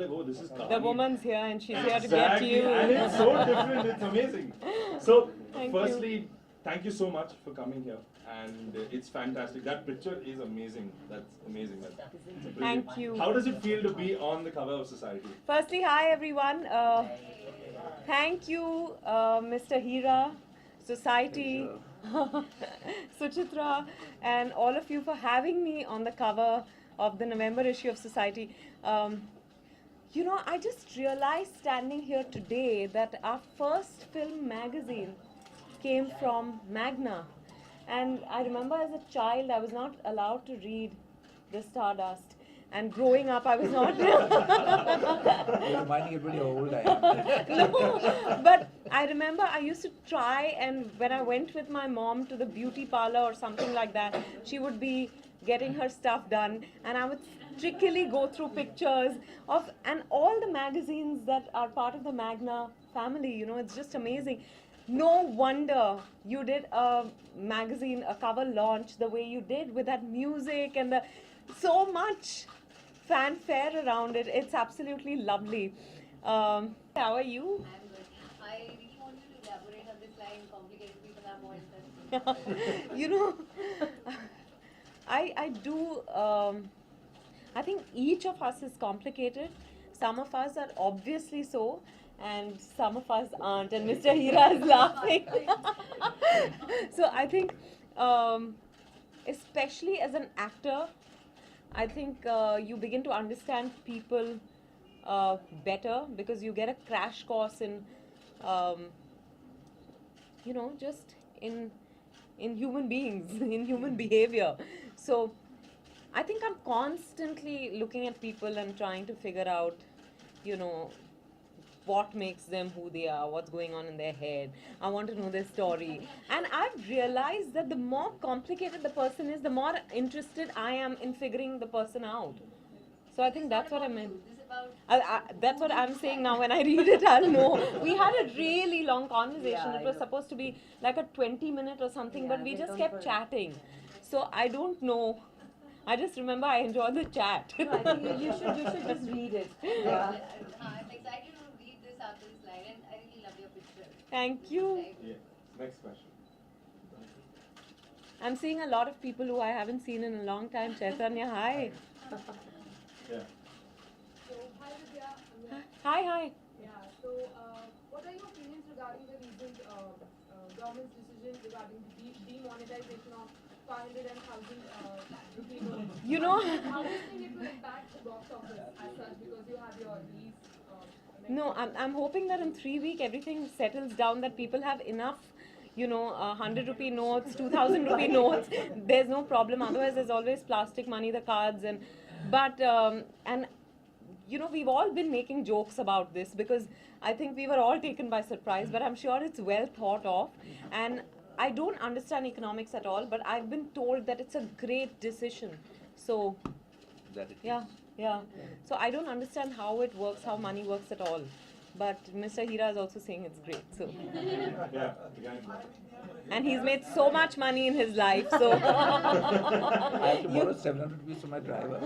like, oh, this is The Kahani. woman's here and she's here to get Exactly, you. and it's so different. It's amazing. So, Thank firstly, you. thank you so much for coming here, and it's fantastic. That picture is amazing. That's amazing. That's brilliant. Thank you. How does it feel to be on the cover of Society? Firstly, hi everyone. Thank you, Mr. Hira, Society, Suchitra, and all of you for having me on the cover of the November issue of Society. You know, I just realized standing here today that our first film magazine came from Magna. And I remember as a child, I was not allowed to read The Stardust. And growing up, I was not. You're reminding everybody how old I am. No, but I remember I used to try, and when I went with my mom to the beauty parlor or something like that, she would be getting her stuff done, and I would strictly go through pictures of and all the magazines that are part of the Magna family. You know, it's just amazing. No wonder you did a magazine, a cover launch the way you did with that music and the so much fanfare around it. It's absolutely lovely. How are you? I'm good. I really want you to elaborate on this line. Complicated people are more interesting. You know, I do. I think each of us is complicated. Some of us are obviously so, and some of us aren't. And Mr. Hira is laughing. So I think, especially as an actor, I think you begin to understand people better because you get a crash course in, you know, just in human beings, in human behavior. So I think I'm constantly looking at people and trying to figure out, you know, what makes them who they are, what's going on in their head. I want to know their story. And I've realized that the more complicated the person is, the more interested I am in figuring the person out. So I think that's what I meant. This is about That's what I'm saying now. When I read it, I'll know. We had a really long conversation. Yeah, It was supposed to be like a 20-minute or something, but we just kept chatting. So I don't know. I just remember I enjoyed the chat. No, I think you should just read it. Yeah. I'm excited to read this after this line, and I really love your picture. Thank you. Yeah. Next question. I'm seeing a lot of people who I haven't seen in a long time. Chaitanya, hi. Yeah. So, hi Vidya. Hi. Yeah, so what are your opinions regarding the recent government's decision regarding the demonetization of 500 and 1,000 rupee notes? You know, How do you think it will impact the box office as such because you have your release? no, I'm hoping that in 3 weeks everything settles down, that people have enough, you know, 100 rupee notes, 2,000 rupee notes. There's no problem. Otherwise, there's always plastic money, the cards, and you know, we've all been making jokes about this because I think we were all taken by surprise, but I'm sure it's well thought of. And I don't understand economics at all, but I've been told that it's a great decision. So, That it yeah. So I don't understand how it works, how money works at all. But Mr. Hira is also saying it's great. So, Yeah. Again. and he's made so much money in his life. So, I have to borrow 700 rupees from my driver.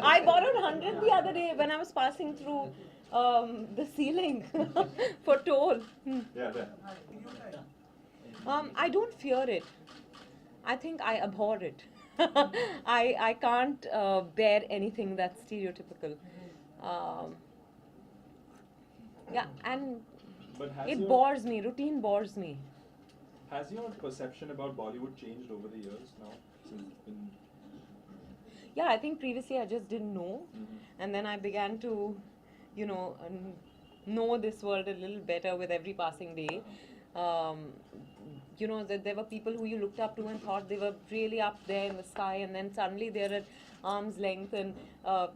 I borrowed 100 the other day when I was passing through the ceiling for toll. Yeah. There. I don't fear it. I think I abhor it. I can't bear anything that's stereotypical. Yeah, and But has it your, bores me. Routine bores me. has your perception about Bollywood changed over the years now? Since it's been. Yeah, I think previously I just didn't know, and then I began to, you know, know this world a little better with every passing day. You know, that there were people who you looked up to and thought they were really up there in the sky, and then suddenly they're at arm's length and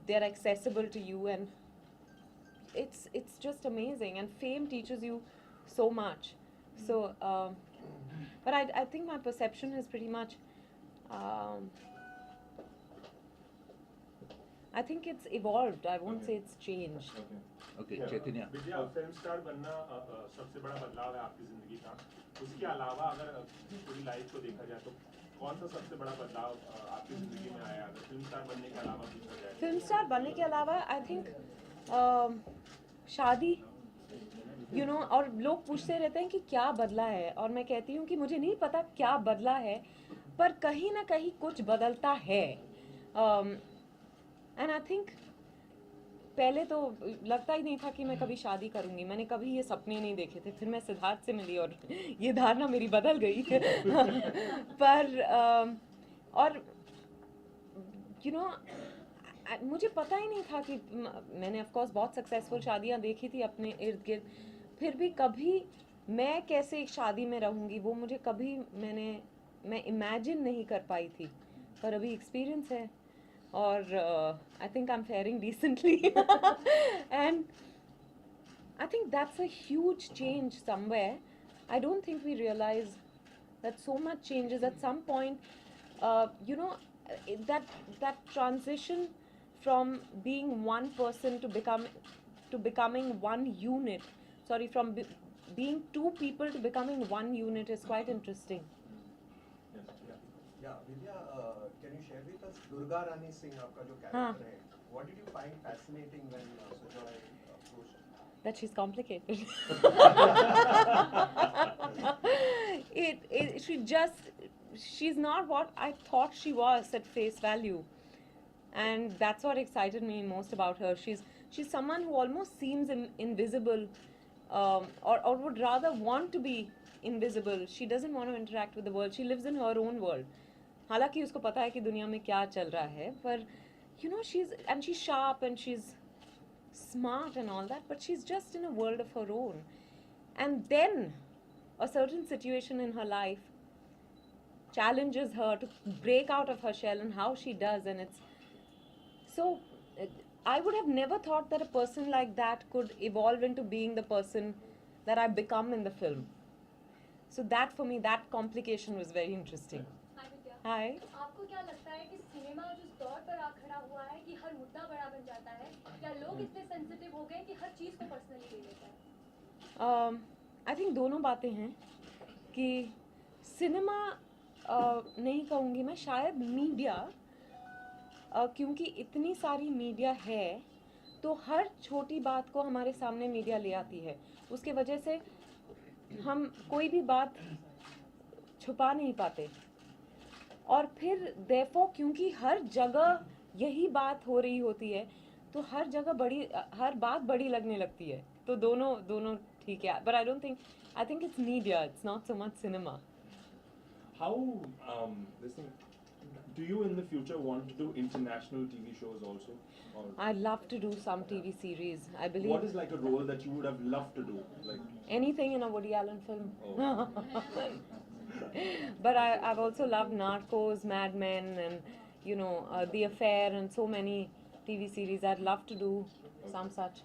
they're accessible to you, and it's just amazing. And fame teaches you so much. So, but I think my perception is pretty much. I think it's evolved. I won't say it's changed. Okay. Okay, Yeah. Chaitanya. Vidya film star बनना सबसे बड़ा बदलाव है आपकी जिंदगी का। उसके अलावा अगर पूरी लाइफ को देखा जाए तो कौन सा सबसे बड़ा बदलाव आपकी जिंदगी में आया अगर फिल्म स्टार बनने के अलावा पूछा जाए? फिल्म स्टार बनने के अलावा I think शादी और लोग पूछते रहते हैं कि क्या बदला है, और मैं कहती हूँ कि मुझे नहीं पता क्या बदला है, पर कहीं ना कहीं कुछ बदलता है. एंड आई थिंक पहले तो लगता ही नहीं था कि मैं कभी शादी करूँगी. मैंने कभी ये सपने नहीं देखे थे. फिर मैं सिद्धार्थ से मिली और ये धारणा मेरी बदल गई. पर और मुझे पता ही नहीं था कि मैंने ऑफ कोर्स बहुत सक्सेसफुल शादियां देखी थी अपने इर्द गिर्द, फिर भी कभी मैं कैसे एक शादी में रहूँगी वो मुझे कभी मैं इमेजिन नहीं कर पाई थी. पर अभी एक्सपीरियंस है और I think I am faring decently and I think that's a huge change somewhere. I don't think we realize that so much changes at some point. That transition from being one person to becoming one unit. Sorry, from being two people to becoming one unit is quite interesting. Yeah, Vidya, can you share with us Durga Rani Singh, आपका जो character है? What did you find fascinating when Sujoy approached? That she's complicated. She's not what I thought she was at face value, and that's what excited me most about her. She's someone who almost seems invisible, or would rather want to be invisible. She doesn't want to interact with the world. She lives in her own world. हालांकि उसको पता है कि दुनिया में क्या चल रहा है, पर she's sharp and she's smart and all that, but she's just in a world of her own. And then a certain situation in her life challenges her to break out of her shell, and how she does, and it's so I would have never thought that a person like that could evolve into being the person that I become in the film. So that for me, that complication was very interesting. Hi Vidya. Hi. आपको क्या लगता है कि cinema जिस दौर पर आ खड़ा हुआ है कि हर मुद्दा बड़ा बन जाता है, या लोग इतने सेंसिटिव हो गए कि हर चीज को पर्सनली ले लेते हैं? आई थिंक दोनों बातें हैं कि सिनेमा नहीं कहूँगी मैं, शायद मीडिया, क्योंकि इतनी सारी मीडिया है तो हर छोटी बात को हमारे सामने मीडिया ले आती है. उसके वजह से हम कोई भी बात छुपा नहीं पाते, और फिर therefore क्योंकि हर जगह यही बात हो रही होती है तो हर बात बड़ी लगने लगती है. तो दोनों ठीक है, but I think it's media, it's not so much cinema. How do you in the future want to do international TV shows also? Or I'd love to do some TV series. I believe. what is like a role that you would have loved to do? Like Anything in a Woody Allen film. Oh. But I've also loved Narcos, Mad Men, and The Affair, and so many TV series. I'd love to do some such.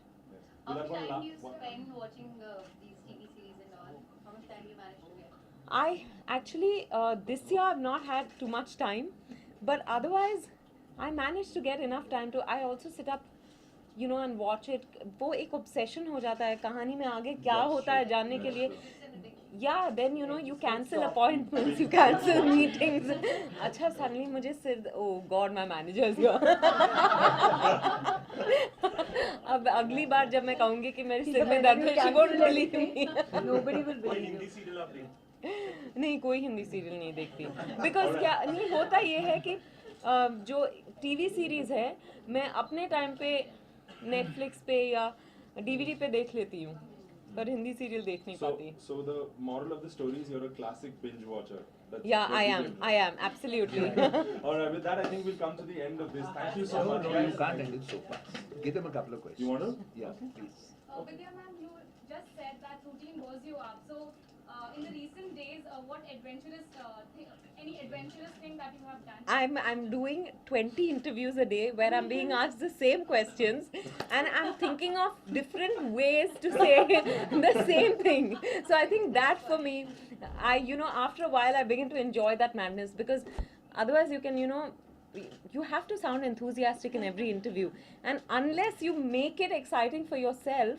How much We'll have time do you one spend watching these TV series and all? How much time do you manage to get? I actually this year I've not had too much time, but otherwise I managed to get enough time to. I also sit up, and watch it. वो एक obsession हो जाता है कहानी में आगे क्या होता है जानने के लिए. Yeah, then you cancel appointments, you cancel meetings. अच्छा suddenly मुझे oh God, my manager is here. अब अगली बार जब मैं कहूँगी कि मेरे सिर में दर्द है, she won't believe me. Nobody will कोई believe हिंदी you. सीरियल आप देख नहीं, कोई हिंदी सीरियल नहीं देखती. बिकॉज क्या नहीं होता, ये है कि जो टीवी सीरीज है मैं अपने टाइम पे नेटफ्लिक्स पे या डीवीडी पे देख लेती हूँ, पर हिंदी सीरियल देख नहीं पाती. So the moral of the story is you're a classic binge watcher. That's Yeah, what you do. I am absolutely. All right, with that I think we'll come to the end of this. Thank you so much. No, you can't end it so fast. Give them a couple of questions. You want to? Yeah, please. Vidya ma'am, you just said that routine was you up. So, in the recent days, what any adventurous thing that you have done? I'm doing 20 interviews a day where I'm being asked the same questions, and I'm thinking of different ways to say the same thing. So I think that for me, after a while I begin to enjoy that madness, because otherwise you can, you have to sound enthusiastic in every interview, and unless you make it exciting for yourself,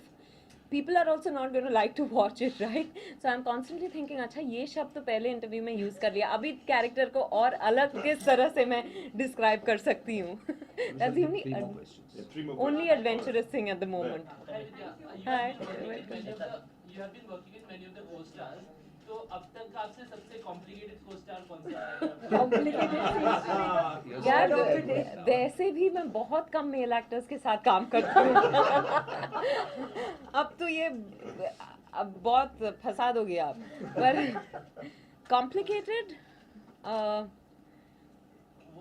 people are also not going to like to watch it, right? So I'm constantly thinking, अच्छा ये शब्द तो पहले interview में use कर लिया, अभी character को और अलग किस तरह से मैं डिस्क्राइब कर सकती हूँ. That's the only only adventurous thing at the moment. Hi. You have been working with many of the co-stars. तो अब तक आपसे सबसे complicated co-star कौन सा है? Complicated यार वैसे भी मैं बहुत कम मेल एक्टर्स के साथ काम करती हूँ. अब तो ये अब बहुत फसाद हो गया अब. पर complicated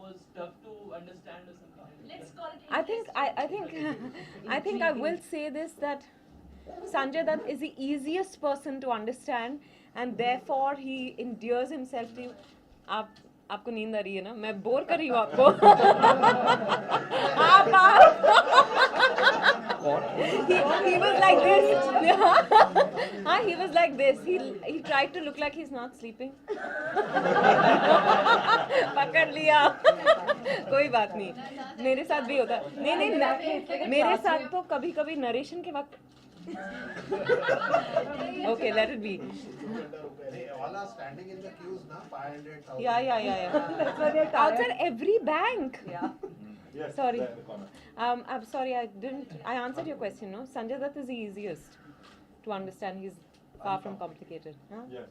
Was tough to understand or something. Let's call it. I think I will say this, that Sanjay Dutt is the easiest person to understand, and therefore he endears himself to you. आपको नींद आ रही है ना? मैं bore कर रही हूँ आपको. He was like this. He was like this. He tried to look like he's not sleeping. पकड़ लिया. कोई बात नहीं. मेरे साथ भी होता है. नहीं मेरे साथ तो कभी-कभी नरेशन के वक्त. Okay, let it be. All are standing in the queues now, 500,000. Yeah. That's why they're tired. Outside every bank. Yeah. Yes, Sorry. there in the corner. I'm sorry, I answered your question, no? Sanjay Dutt is the easiest to understand. He's far from complicated. Huh? Yes.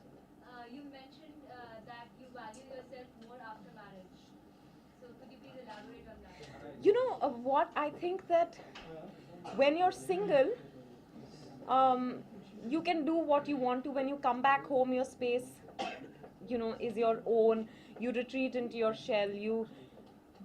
You mentioned that you value yourself more after marriage. So could you please elaborate on that? You know what? I think that when you're single, you can do what you want to. When you come back home, your space, is your own. You retreat into your shell.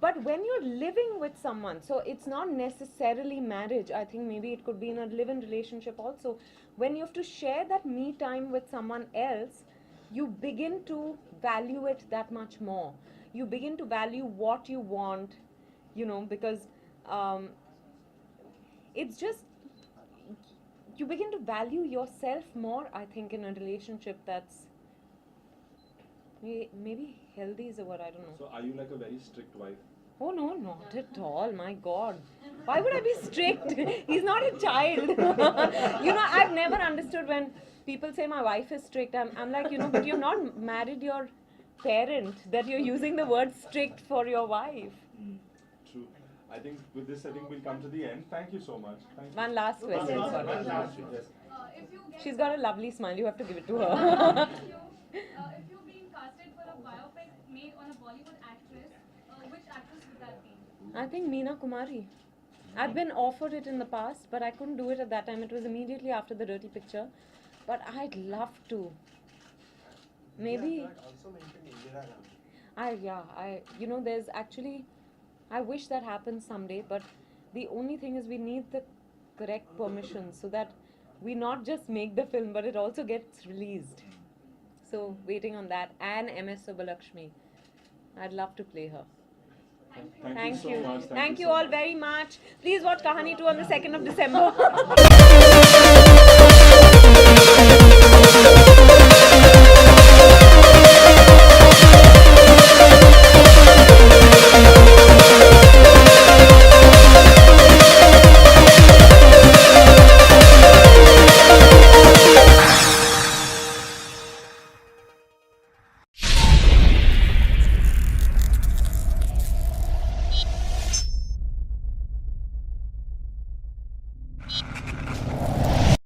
But when you're living with someone, so it's not necessarily marriage. I think maybe it could be in a live-in relationship also. When you have to share that me time with someone else, you begin to value it that much more. You begin to value what you want, because it's just, you begin to value yourself more, I think, in a relationship that's maybe healthy is a word, I don't know. So are you like a very strict wife? Oh no, not at all, my God. Why would I be strict? He's not a child. I've never understood when people say my wife is strict. I'm like, but you've not married your parent, that you're using the word strict for your wife. True. I think with this, we'll come to the end. Thank you so much. Thank you. One last question. One last one. Yes. If you get She's got a lovely smile, you have to give it to her. if you're being casted for a biopic made on a Bollywood actress, which actress would that be? I think Meena Kumari. I've been offered it in the past, but I couldn't do it at that time. It was immediately after the Dirty Picture. But I'd love to. Maybe. Yeah, also mentioned Indira Gandhi. There's actually, I wish that happens someday, but the only thing is we need the correct permission so that we not just make the film, but it also gets released. So waiting on that. And MS Subbulakshmi. I'd love to play her. Thank you so much. Thank you so all much. very much. Please watch Kahani 2 on the 2nd of December.